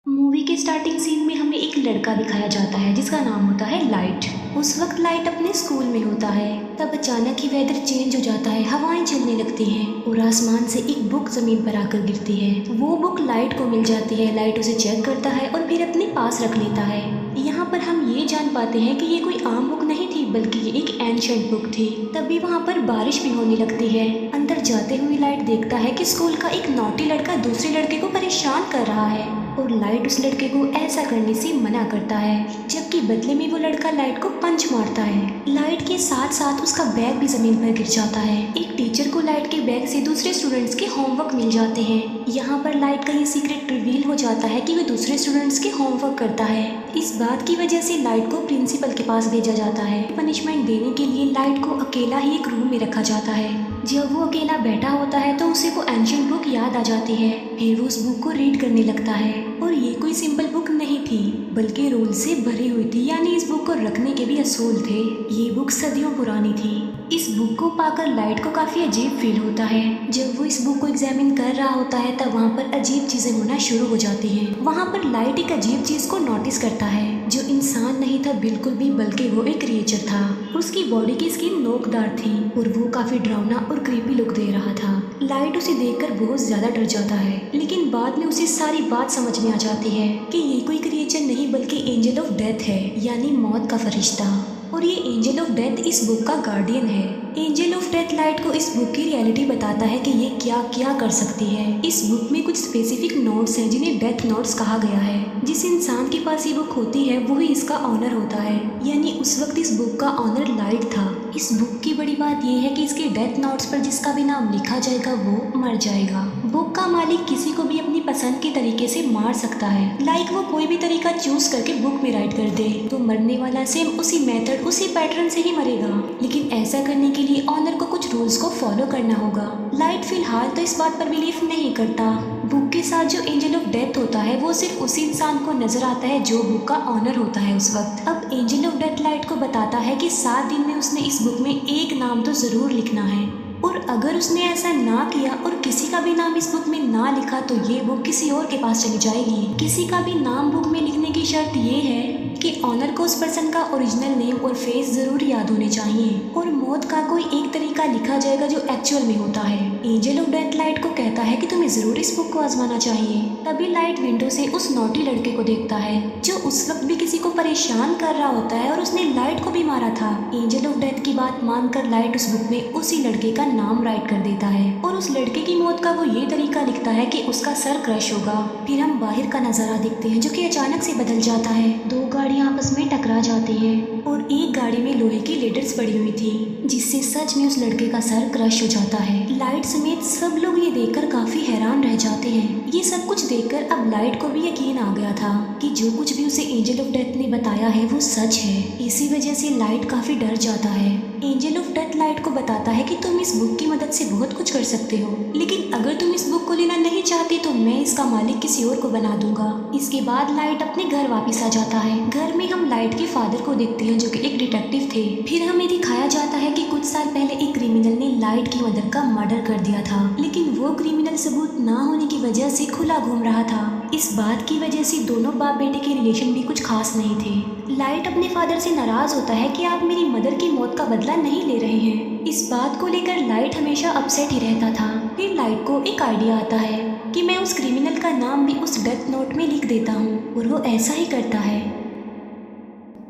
Movie के starting scene में हमें एक लड़का दिखाया जाता है जिसका नाम होता है लाइट। उस वक्त लाइट अपने स्कूल में होता है। तब अचानक ही वेदर चेंज हो जाता है, हवाएं चलने लगती हैं और आसमान से एक बुक जमीन पर आकर गिरती है। वो बुक लाइट को मिल जाती है। लाइट उसे चेक करता है और फिर अपने पास रख लेता है। यहाँ पर हम ये जान पाते हैं कि ये कोई आम बुक नहीं थी, बल्कि ये एक एंशिएंट बुक थी। तभी वहाँ पर बारिश भी होने लगती है। अंदर जाते हुए लाइट देखता है कि स्कूल का एक नॉटी लड़का दूसरे लड़के को परेशान कर रहा है और लाइट उस लड़के को ऐसा करने से मना करता है, जबकि बदले में वो लड़का लाइट को पंच मारता है। लाइट के साथ साथ उसका बैग भी जमीन पर गिर जाता है। एक टीचर को लाइट के बैग से दूसरे स्टूडेंट्स के होमवर्क मिल जाते हैं। यहाँ पर लाइट का ये सीक्रेट रिवील हो जाता है कि वो दूसरे स्टूडेंट्स के होमवर्क करता है। इस बात की वजह से लाइट को प्रिंसिपल के पास भेजा जाता है। पनिशमेंट देने के लिए लाइट को अकेला ही एक रूम में रखा जाता है। जब वो अकेला बैठा होता है तो उसे वो एंशिएंट बुक याद आ जाती है। फिर वो उस बुक को रीड करने लगता है और ये कोई सिंपल बुक नहीं थी, बल्कि रूल से भरी हुई थी। यानी इस बुक को रखने के भी असूल थे। ये बुक सदियों पुरानी थी। इस बुक को पाकर लाइट को काफी अजीब फील होता है। जब वो इस बुक को एग्जामिन कर रहा होता है तब वहाँ पर अजीब चीजें होना शुरू हो जाती हैं। वहाँ पर लाइट एक अजीब चीज को नोटिस करता है जो इंसान नहीं था बिल्कुल भी, बल्कि वो एक क्रिएचर था। उसकी बॉडी की स्किन नोकदार थी और वो काफी डरावना और क्रीपी लुक दे रहा था। लाइट उसे देखकर बहुत ज्यादा डर जाता है, लेकिन बाद में उसे सारी बात समझ में आ जाती है कि ये कोई क्रिएचर नहीं बल्कि एंजल ऑफ डेथ है, यानी मौत का फरिश्ता। और ये एंजल ऑफ डेथ इस बुक का गार्डियन है। एंजल ऑफ डेथ लाइट को इस बुक की रियलिटी बताता है कि ये क्या क्या कर सकती है। इस बुक में कुछ स्पेसिफिक नोट्स हैं जिन्हें डेथ नोट्स कहा गया है। जिस इंसान के पास ये बुक होती है वही इसका ऑनर होता है, यानी उस वक्त इस बुक का ऑनर लाइट था। इस बुक की बड़ी बात यह है कि इसके डेथ नोट्स पर जिसका भी नाम लिखा जाएगा वो मर जाएगा। बुक का मालिक किसी को भी अपनी पसंद के तरीके से मार सकता है। लाइक वो कोई भी तरीका चूज करके बुक में राइट कर दे तो मरने वाला सेम उसी मेथड उसी पैटर्न से ही मरेगा। लेकिन ऐसा करने के लिए ऑनर को कुछ रूल्स को फॉलो करना होगा। लाइट फिलहाल तो इस बात पर बिलीव नहीं करता। बुक के साथ जो एंजल ऑफ डेथ होता है वो सिर्फ उसी इंसान को नजर आता है जो बुक का ऑनर होता है उस वक्त। अब एंजल ऑफ डेथ लाइट को बताता है कि 7 दिन में उसने इस बुक में एक नाम तो जरूर लिखना है, और अगर उसने ऐसा ना किया और किसी का भी नाम इस बुक में ना लिखा तो ये बुक किसी और के पास चली जाएगी। किसी का भी नाम बुक में लिखने की शर्त ये है कि ऑनर को उस पर्सन का ओरिजिनल नेम और फेस जरूर याद होने चाहिए, और मौत का कोई एक तरीका लिखा जाएगा जो एक्चुअल में होता है। एंजल ऑफ डेथ लाइट को कहता है कि तुम्हें जरूर इस बुक को आजमाना चाहिए। तभी लाइट विंडो से उस नोटी लड़के को देखता है जो उस वक्त भी किसी को परेशान कर रहा होता है और उसने लाइट को भी मारा था। एंजल ऑफ डेथ की बात मानकर लाइट उस बुक में उसी लड़के का नाम राइट कर देता है और उस लड़के की मौत का वो ये तरीका लिखता है कि उसका सर क्रश होगा। फिर हम बाहर का नजारा देखते हैं जो कि अचानक से बदल जाता है। 2 गाड़ियां आपस में टकरा जाती हैं और एक गाड़ी में लोहे की लेडर्स पड़ी हुई थी, जिससे सच में उस लड़के का सर क्रश हो जाता है। लाइट समेत सब लोग ये देखकर काफी हैरान रह जाते हैं। ये सब कुछ देखकर अब लाइट को भी यकीन आ गया था कि जो कुछ भी उसे एंजल ऑफ डेथ ने बताया है वो सच है। इसी वजह से लाइट काफी डर जाता है। एंजल ऑफ डेथ लाइट को बताता है कि तुम इस बुक की मदद से बहुत कुछ कर सकते हो, लेकिन अगर तुम इस बुक को लेना नहीं चाहते तो मैं इसका मालिक किसी और को बना दूंगा। इसके बाद लाइट अपने घर वापस आ जाता है। घर में हम लाइट के फादर को देखते हैं जो कि एक डिटेक्टिव थे। फिर हमें दिखाया जाता है कि कुछ साल पहले एक क्रिमिनल ने लाइट की मदर का मर्डर कर दिया था, लेकिन वो क्रिमिनल सबूत ना होने की वजह से खुला घूम रहा था। इस बात की वजह से दोनों बाप बेटे के रिलेशन भी कुछ खास नहीं थे। लाइट अपने फादर से नाराज होता है कि आप मेरी मदर की मौत का बदला नहीं ले रहे हैं। इस बात को लेकर लाइट हमेशा अपसेट ही रहता था। फिर लाइट को एक आइडिया आता है कि मैं उस क्रिमिनल का नाम भी उस डेथ नोट में लिख देता हूँ, और वो ऐसा ही करता है।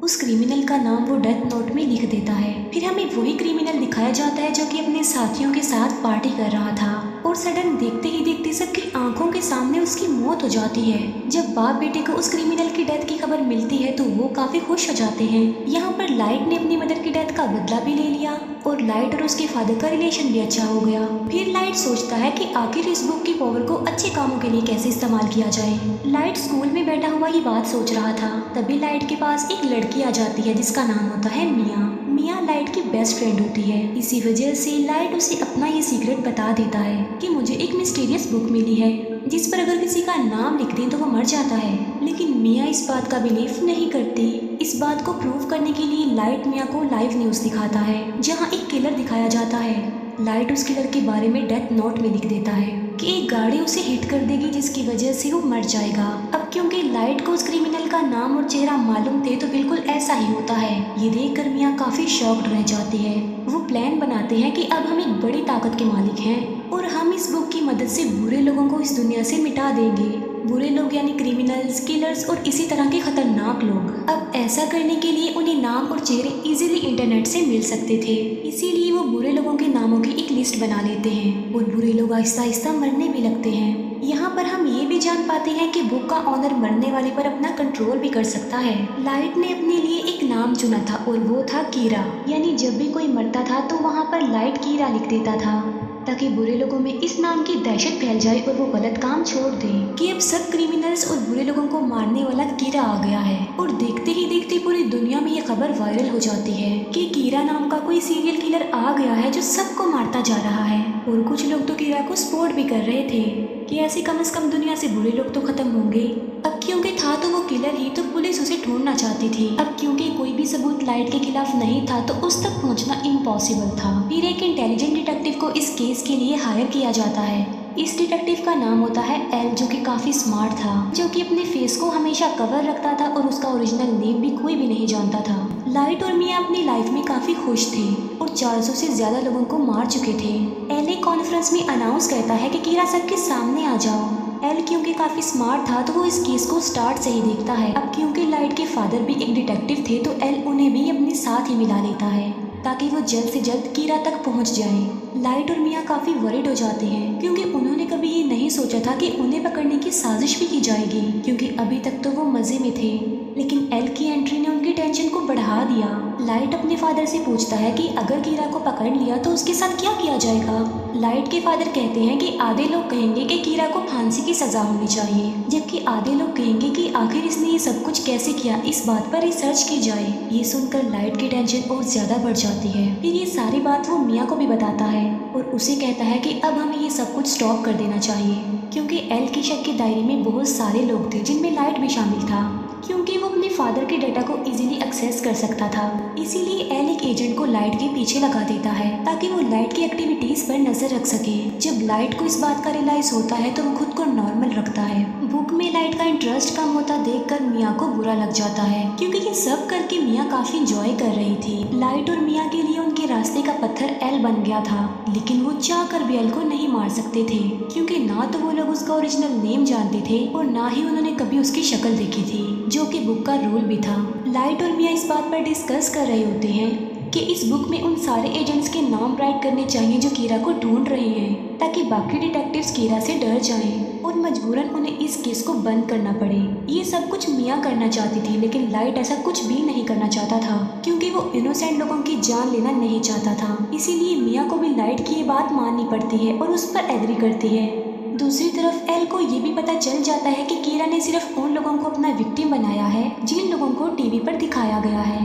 उस क्रिमिनल का नाम वो डेथ नोट में लिख देता है। फिर हमें वही क्रिमिनल दिखाया जाता है जो कि अपने साथियों के साथ पार्टी कर रहा था, और सडन देखते ही देखते सबकी आंखों के सामने उसकी मौत हो जाती है। जब बाप बेटे को उस क्रिमिनल की डेथ की खबर मिलती है तो वो काफी खुश हो जाते हैं। यहाँ पर लाइट ने अपनी मदर की डेथ का बदला भी ले लिया और लाइट और उसके फादर का रिलेशन भी अच्छा हो गया। फिर लाइट सोचता है कि आखिर इस बुक की पावर को अच्छे कामों के लिए कैसे इस्तेमाल किया जाए। लाइट स्कूल में बैठा हुआ ये बात सोच रहा था। तभी लाइट के पास एक लड़की आ जाती है जिसका नाम होता है मिया। मिया लाइट की बेस्ट फ्रेंड होती है। इसी वजह से लाइट उसे अपना ये सीक्रेट बता देता है कि मुझे एक मिस्टीरियस बुक मिली है जिस पर अगर किसी का नाम लिख दें तो वो मर जाता है। लेकिन मिया इस बात का बिलीव नहीं करती। इस बात को प्रूव करने के लिए लाइट मिया को लाइव न्यूज दिखाता है जहाँ एक किलर दिखाया जाता है। लाइट उस किलर के बारे में डेथ नोट में लिख देता है कि एक गाड़ी उसे हिट कर देगी जिसकी वजह से वो मर जाएगा। अब क्योंकि लाइट को उस क्रिमिनल का नाम और चेहरा मालूम थे तो बिल्कुल ऐसा ही होता है। ये देखकर मिया काफी शॉक्ड रह जाती है। वो प्लान बनाते हैं कि अब हम एक बड़ी ताकत के मालिक हैं और हम इस बुक की मदद से बुरे लोगों को इस दुनिया से मिटा देंगे। बुरे लोग यानी क्रिमिनल्स, किलर्स और इसी तरह के खतरनाक लोग। अब ऐसा करने के लिए उन्हें नाम और चेहरे इजीली इंटरनेट से मिल सकते थे, इसीलिए वो बुरे लोगों के नामों की एक लिस्ट बना लेते हैं और बुरे लोग आहिस्ता आहिस्ता मरने भी लगते हैं। यहाँ पर हम ये भी जान पाते हैं कि बुक का ऑनर मरने वाले पर अपना कंट्रोल भी कर सकता है। लाइट ने अपने लिए एक नाम चुना था और वो था कीरा, यानी जब भी कोई मरता था तो वहाँ पर लाइट कीरा लिख देता था ताकि बुरे लोगों में इस नाम की दहशत फैल जाए और वो गलत काम छोड़ दें कि अब सब क्रिमिनल्स और बुरे लोगों को मारने वाला कीरा आ गया है। और देखते ही देखते पूरी दुनिया में ये खबर वायरल हो जाती है कि कीरा नाम का कोई सीरियल किलर आ गया है जो सबको मारता जा रहा है। और कुछ लोग तो कीरा को सपोर्ट भी कर रहे थे कि ऐसे कम से कम दुनिया से बुरे लोग तो खत्म होंगे। अब क्योंकि था तो वो किलर ही, तो पुलिस उसे ढूंढना चाहती थी। अब क्योंकि कोई भी सबूत लाइट के खिलाफ नहीं था तो उस तक पहुंचना इम्पॉसिबल था। फिर एक इंटेलिजेंट डिटेक्टिव को इस केस के लिए हायर किया जाता है। इस डिटेक्टिव का नाम होता है एल, जो कि काफी स्मार्ट था, जो कि अपने फेस को हमेशा कवर रखता था और उसका ओरिजिनल नेम भी कोई भी नहीं जानता था। लाइट और मिया अपनी लाइफ में काफी खुश थे और 400 से ज्यादा लोगों को मार चुके थे। एल एक कॉन्फ्रेंस में अनाउंस करता है कि कीरा सबके सामने आ जाओ। एल क्योंकि काफी स्मार्ट था तो वो इस केस को स्टार्ट से ही देखता है। अब क्योंकि लाइट के फादर भी एक डिटेक्टिव थे तो एल उन्हें भी अपने साथ ही मिला लेता है ताकि वो जल्द से जल्द कीरा तक पहुंच जाए। लाइट और मिया काफी वरिड हो जाते हैं क्योंकि उन्होंने कभी ये नहीं सोचा था कि उन्हें पकड़ने की साजिश भी की जाएगी, क्योंकि अभी तक तो वो मजे में थे। लेकिन एल की एंट्री ने उनकी टेंशन को बढ़ा दिया। लाइट अपने फादर से पूछता है कि अगर कीरा को पकड़ लिया तो उसके साथ क्या किया जाएगा। लाइट के फादर कहते हैं कि आधे लोग कहेंगे कि कीरा को फांसी की सजा होनी चाहिए, जबकि आधे लोग कहेंगे कि आखिर इसने ये सब कुछ कैसे किया, इस बात पर रिसर्च की जाए। ये सुनकर लाइट की टेंशन और ज्यादा बढ़ जाती है। फिर ये सारी बात वो मिया को भी बताता है और उसे कहता है कि अब हमें ये सब कुछ स्टॉप कर देना चाहिए, क्योंकि एल की शक की डायरी में बहुत सारे लोग थे जिनमें लाइट भी शामिल था, क्योंकि वो अपने फादर के डेटा को इजीली एक्सेस कर सकता था। इसीलिए एल एक एजेंट को लाइट के पीछे लगा देता है ताकि वो लाइट की एक्टिविटीज पर नजर रख सके। जब लाइट को इस बात का रियलाइज होता है तो वो खुद को नॉर्मल रखता है। बुक में लाइट का इंटरेस्ट कम होता देखकर मिया को बुरा लग जाता है, क्योंकि ये सब करके मिया काफी इंजॉय कर रही थी। लाइट और मिया के लिए उनके रास्ते का पत्थर एल बन गया था, लेकिन वो चाह कर भी एल को नहीं मार सकते थे, क्योंकि ना तो वो लोग उसका ओरिजिनल नेम जानते थे और ना ही उन्होंने कभी उसकी शक्ल देखी थी, जो कि बुक का रूल भी था। लाइट और मिया इस बात पर डिस्कस कर रहे होते हैं कि इस बुक में उन सारे एजेंट्स के नाम राइट करने चाहिए जो कीरा को ढूंढ रहे हैं, ताकि बाकी डिटेक्टिव्स कीरा से डर जाएं और मजबूरन उन्हें इस केस को बंद करना पड़े। ये सब कुछ मिया करना चाहती थी, लेकिन लाइट ऐसा कुछ भी नहीं करना चाहता था, क्योंकि वो इनोसेंट लोगों की जान लेना नहीं चाहता था। इसीलिए मिया को भी लाइट की ये बात माननी पड़ती है और उस पर एग्री करती है। दूसरी तरफ एल को ये भी पता चल जाता है कि कीरा ने सिर्फ उन लोगों को अपना विक्टिम बनाया है जिन लोगों को टीवी पर दिखाया गया है,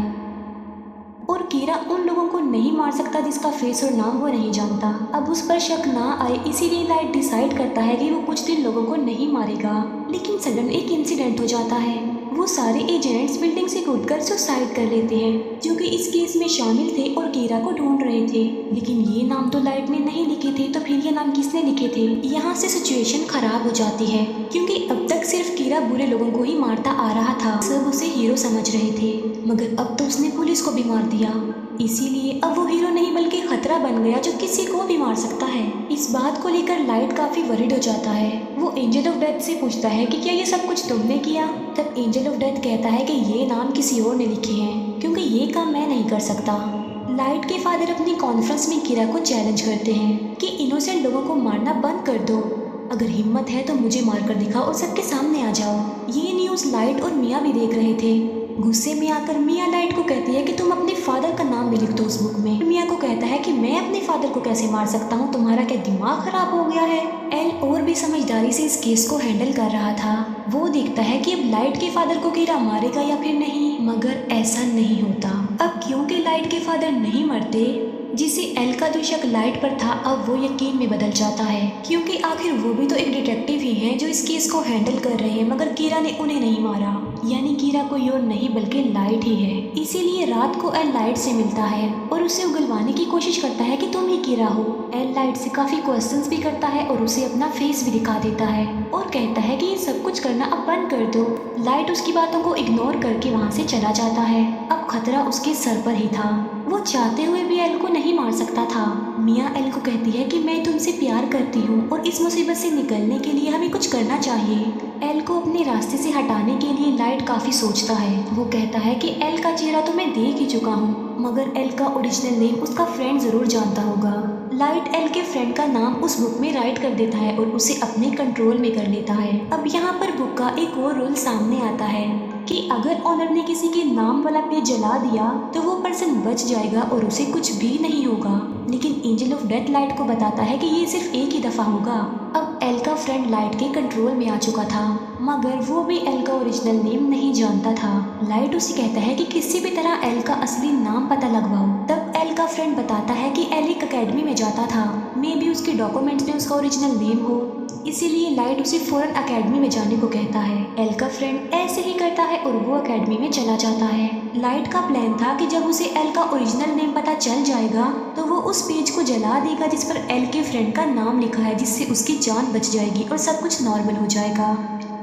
और कीरा उन लोगों को नहीं मार सकता जिसका फेस और नाम वो नहीं जानता। अब उस पर शक ना आए इसीलिए लाइट डिसाइड करता है कि वो कुछ दिन लोगों को नहीं मारेगा। लेकिन सडन एक इंसिडेंट हो जाता है। वो सारे एजेंट्स बिल्डिंग से कूदकर सुसाइड कर लेते हैं, जो कि इस केस में शामिल थे और कीरा को ढूंढ रहे थे। लेकिन ये नाम तो लाइट ने नहीं लिखे थे, तो फिर ये नाम किसने लिखे थे? यहाँ से सिचुएशन खराब हो जाती है, क्योंकि अब तक सिर्फ कीरा बुरे लोगों को ही मारता आ रहा था। सब उसे हीरो समझ रहे थे, मगर अब तो उसने पुलिस को भी मार दिया। इसीलिए अब वो हीरो नहीं बल्कि खतरा बन गया जो किसी को भी मार सकता है। इस बात को लेकर लाइट काफी वरिड हो जाता है। वो एंजल ऑफ डेथ से पूछता है कि क्या ये सब कुछ तुमने किया? तब एंजल ऑफ डेथ कहता है कि ये नाम किसी और ने लिखे हैं, क्योंकि ये काम मैं नहीं कर सकता। लाइट के फादर अपनी कॉन्फ्रेंस में कीरा को चैलेंज करते हैं कि इनोसेंट लोगों को मारना बंद कर दो। अगर हिम्मत है तो मुझे मार कर दिखाओ और सबके सामने आ जाओ। ये न्यूज़ लाइट और मिया भी देख रहे थे। गुस्से में आकर मिया लाइट को कहती है कि तुम अपने फादर का नाम भी लिख दो उस बुक में। मिया को कहता है कि मैं अपने फादर को कैसे मार सकता हूँ, तुम्हारा क्या दिमाग खराब हो गया है? एल और भी समझदारी से इस केस को हैंडल कर रहा था। वो देखता है कि अब लाइट के फादर को कीरा मारेगा या फिर नहीं, मगर ऐसा नहीं होता। अब क्योंकि लाइट के फादर नहीं मरते, जिसे एल का जो शक लाइट पर था अब वो यकीन में बदल जाता है, क्योंकि आखिर वो भी तो एक डिटेक्टिव ही हैं जो इस केस को हैंडल कर रहे हैं, मगर कीरा ने उन्हें नहीं मारा। यानी कीरा कोई और नहीं बल्कि लाइट ही है। इसीलिए रात को एल लाइट से मिलता है और उसे उगलवाने की कोशिश करता है कि तुम ही कीरा हो। एल लाइट से काफी क्वेश्चंस भी करता है और उसे अपना फेस भी दिखा देता है और कहता है कि ये सब कुछ करना अब बंद कर दो। लाइट उसकी बातों को इग्नोर करके वहाँ से चला जाता है। अब खतरा उसके सर पर ही था। वो चाहते हुए भी एल को नहीं मार सकता था। मिया एल को कहती है कि मैं तुमसे प्यार करती हूँ और इस मुसीबत से निकलने के लिए हमें कुछ करना चाहिए। एल को अपने रास्ते से हटाने के लिए लाइट काफी सोचता है। वो कहता है कि एल का चेहरा तो मैं देख ही चुका हूँ, मगर एल का ओरिजिनल नेम उसका फ्रेंड जरूर जानता होगा। लाइट एल के फ्रेंड का नाम उस बुक में राइट कर देता है और उसे अपने कंट्रोल में कर लेता है। अब यहाँ पर बुक का एक और रूल सामने आता है कि अगर ऑनर ने किसी के नाम वाला पेज जला दिया तो वो पर्सन बच जाएगा और उसे कुछ भी नहीं होगा। लेकिन एंजल ऑफ डेथ लाइट को बताता है कि ये सिर्फ एक ही दफा होगा। अब एल का फ्रेंड लाइट के कंट्रोल में आ चुका था, मगर वो भी एल का ओरिजिनल नेम नहीं जानता था। लाइट उसे कहता है कि किसी भी तरह एल का असली नाम पता लगवाओ। तब एल का फ्रेंड बताता है कि एल एक अकेडमी में जाता था, मे भी उसके डॉक्यूमेंट्स में उसका ओरिजिनल नेम हो, इसीलिए लाइट उसे फौरन अकेडमी में जाने को कहता है। एल का फ्रेंड ऐसे ही करता है और वो अकेडमी में चला जाता है। लाइट का प्लान था कि जब उसे एल का ओरिजिनल नेम पता चल जाएगा तो वो उस पेज को जला देगा जिस पर एल के फ्रेंड का नाम लिखा है, जिससे उसकी जान बच जाएगी और सब कुछ नॉर्मल हो जाएगा।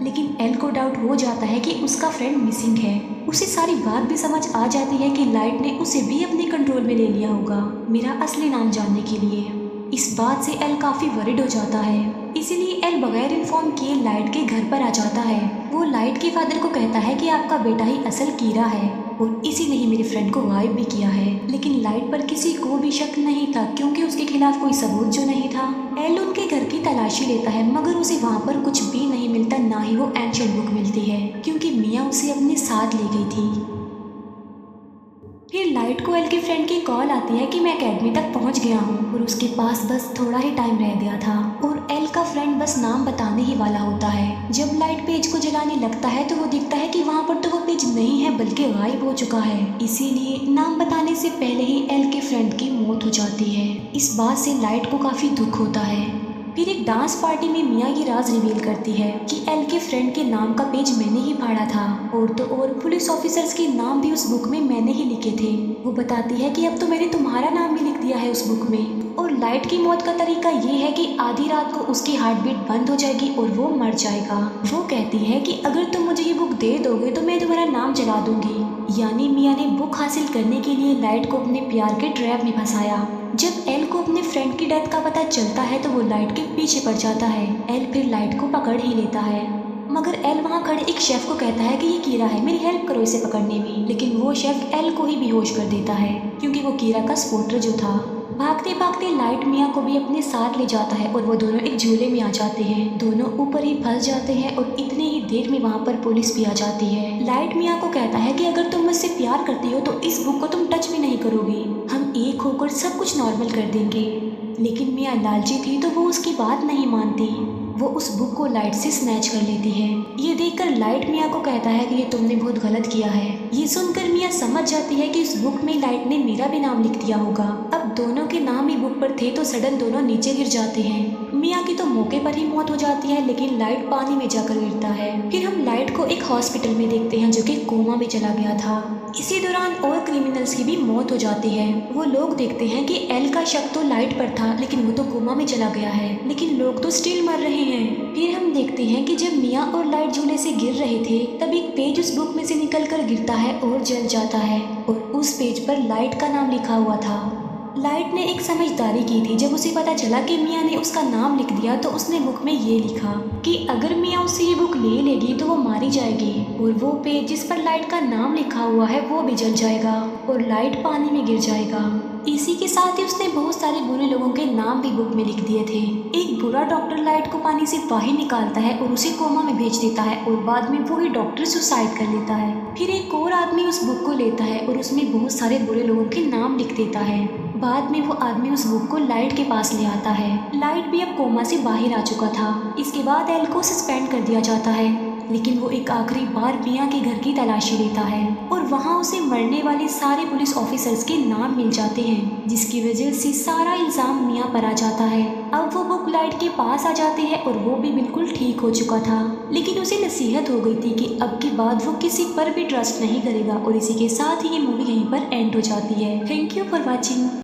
लेकिन एल को डाउट हो जाता है कि उसका फ्रेंड मिसिंग है। उसे सारी बात भी समझ आ जाती है कि लाइट ने उसे भी अपने कंट्रोल में ले लिया होगा मेरा असली नाम जानने के लिए। इस बात से एल काफी वरिड हो जाता है, इसीलिए एल बगैर इन्फॉर्म किए लाइट के घर पर आ जाता है। वो लाइट के फादर को कहता है कि आपका बेटा ही असल कीरा है और इसी ने ही मेरे फ्रेंड को गायब भी किया है। लेकिन लाइट पर किसी को भी शक नहीं था क्योंकि उसके खिलाफ कोई सबूत जो नहीं था। एल उनके घर की तलाशी लेता है मगर उसे वहाँ पर कुछ भी नहीं मिलता, ना ही वो एंशिएंट बुक मिलती है क्योंकि मिया उसे अपने साथ ले गई थी। फिर लाइट को एल के फ्रेंड की कॉल आती है कि मैं अकेडमी तक पहुंच गया हूं और उसके पास बस थोड़ा ही टाइम रह गया था और एल का फ्रेंड बस नाम बताने ही वाला होता है। जब लाइट पेज को जलाने लगता है तो वो दिखता है कि वहां पर तो वो पेज नहीं है बल्कि गायब हो चुका है। इसीलिए नाम बताने से पहले ही एल के फ्रेंड की मौत हो जाती है। इस बात से लाइट को काफी दुख होता है। फिर एक डांस पार्टी में मिया ये राज रिवील करती है कि एल के फ्रेंड के नाम का पेज मैंने ही फाड़ा था और तो और पुलिस ऑफिसर्स के नाम भी उस बुक में मैंने ही लिखे थे। वो बताती है कि अब तो मैंने तुम्हारा नाम भी लिख दिया है उस बुक में। और लाइट की मौत का तरीका ये है कि आधी रात को उसकी हार्ट बीट बंद हो जाएगी और वो मर जाएगा। वो कहती है कि अगर तुम मुझे ये बुक दे दोगे तो मैं तुम्हारा नाम जला दूंगी। यानी मिया ने बुक हासिल करने के लिए लाइट को अपने प्यार के ट्रैप में फंसाया। जब एल को अपने फ्रेंड की डेथ का पता चलता है तो वो लाइट के पीछे पड़ जाता है। एल फिर लाइट को पकड़ ही लेता है, मगर एल वहाँ खड़े एक शेफ को कहता है कि ये कीरा है, मेरी हेल्प करो इसे पकड़ने में। लेकिन वो शेफ एल को ही बेहोश कर देता है क्योंकि वो कीरा का स्पॉटर जो था। भागते भागते लाइट मिया को भी अपने साथ ले जाता है और वो दोनों एक झूले में आ जाते हैं। दोनों ऊपर ही फंस जाते हैं और इतनी ही देर में वहाँ पर पुलिस भी आ जाती है। लाइट मिया को कहता है कि अगर तुम मुझसे प्यार करती हो तो इस बुक को तुम टच भी नहीं करोगी, हम एक होकर सब कुछ नॉर्मल कर देंगे। लेकिन मिया लालची थी तो वो उसकी बात नहीं मानती। वो उस बुक को लाइट से स्नैच कर लेती है। ये देखकर लाइट मिया को कहता है कि ये तुमने बहुत गलत किया है। ये सुनकर मिया समझ जाती है कि इस बुक में लाइट ने मेरा भी नाम लिख दिया होगा। अब दोनों के नाम ही बुक पर थे तो सडन दोनों नीचे गिर जाते हैं। मिया की तो मौके पर ही मौत हो जाती है, लेकिन लाइट पानी में जाकर गिरता है। फिर हम लाइट को एक हॉस्पिटल में देखते हैं जो कि कोमा में चला गया था। इसी दौरान और क्रिमिनल्स की भी मौत हो जाती है। वो लोग देखते हैं कि एल का शक तो लाइट पर था लेकिन वो तो कोमा में चला गया है, लेकिन लोग तो स्टिल मर रहे हैं। फिर हम देखते हैं कि जब मिया और लाइट झूले से गिर रहे थे तब एक पेज उस बुक में से निकलकर गिरता है और जल जाता है और उस पेज पर लाइट का नाम लिखा हुआ था। लाइट ने एक समझदारी की थी। जब उसे पता चला कि मिया ने उसका नाम लिख दिया तो उसने बुक में ये लिखा कि अगर मिया उससे ये बुक ले लेगी तो वो मारी जाएगी और वो पेज जिस पर लाइट का नाम लिखा हुआ है वो भी जल जाएगा और लाइट पानी में गिर जाएगा। इसी के साथ ही उसने बहुत सारे बुरे लोगों के नाम भी बुक में लिख दिए थे। एक बुरा डॉक्टर लाइट को पानी से बाहर निकालता है और उसे कोमा में भेज देता है और बाद में वही डॉक्टर सुसाइड कर लेता है। फिर एक और आदमी उस बुक को लेता है और उसमें बहुत सारे बुरे लोगों के नाम लिख देता है। बाद में वो आदमी उस बुक को लाइट के पास ले आता है। लाइट भी अब कोमा से बाहर आ चुका था। इसके बाद एल को सस्पेंड कर दिया जाता है लेकिन वो एक आखिरी बार मिया के घर की तलाशी लेता है और वहाँ उसे मरने वाले सारे पुलिस ऑफिसर्स के नाम मिल जाते हैं, जिसकी वजह से सारा इल्जाम मिया पर आ जाता है। अब वो बुक लाइट के पास आ जाते हैं और वो भी बिल्कुल ठीक हो चुका था, लेकिन उसे नसीहत हो गई थी कि अब की बाद वो किसी पर भी ट्रस्ट नहीं करेगा। और इसी के साथ ही ये मूवी यहीं पर एंड हो जाती है। Thank you for watching.